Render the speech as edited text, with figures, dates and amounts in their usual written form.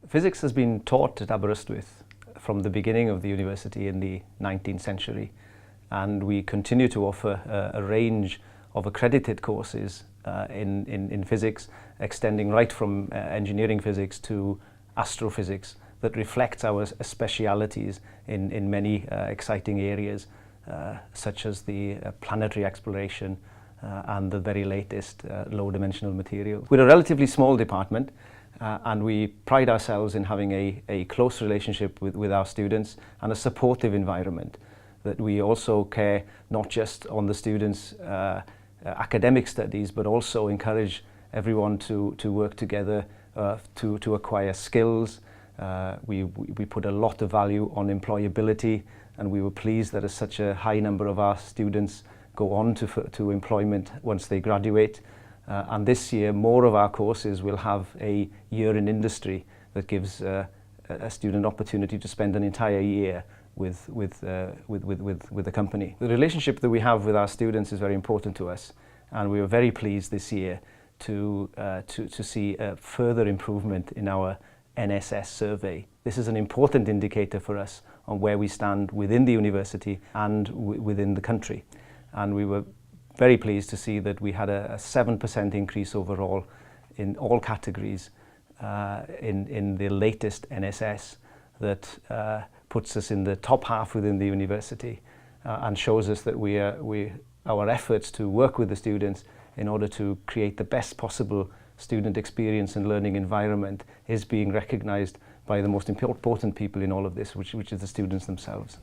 Physics has been taught at Aberystwyth from the beginning of the university in the 19th century, and we continue to offer a range of accredited courses in physics, extending right from engineering physics to astrophysics that reflects our specialities in many exciting areas, such as the planetary exploration and the very latest low-dimensional material. We're a relatively small department, and we pride ourselves in having a close relationship with our students and a supportive environment, that we also care not just on the students' academic studies, but also encourage everyone to work together to acquire skills. We put a lot of value on employability, and we were pleased that such a high number of our students go on to employment once they graduate. And this year, more of our courses will have a year in industry that gives a student opportunity to spend an entire year with the company. The relationship that we have with our students is very important to us, and we were very pleased this year to see a further improvement in our NSS survey. This is an important indicator for us on where we stand within the university and within the country. And we were very pleased to see that we had a 7% increase overall in all categories in the latest NSS that puts us in the top half within the university and shows us that our efforts to work with the students in order to create the best possible student experience and learning environment is being recognised by the most important people in all of this, which is the students themselves.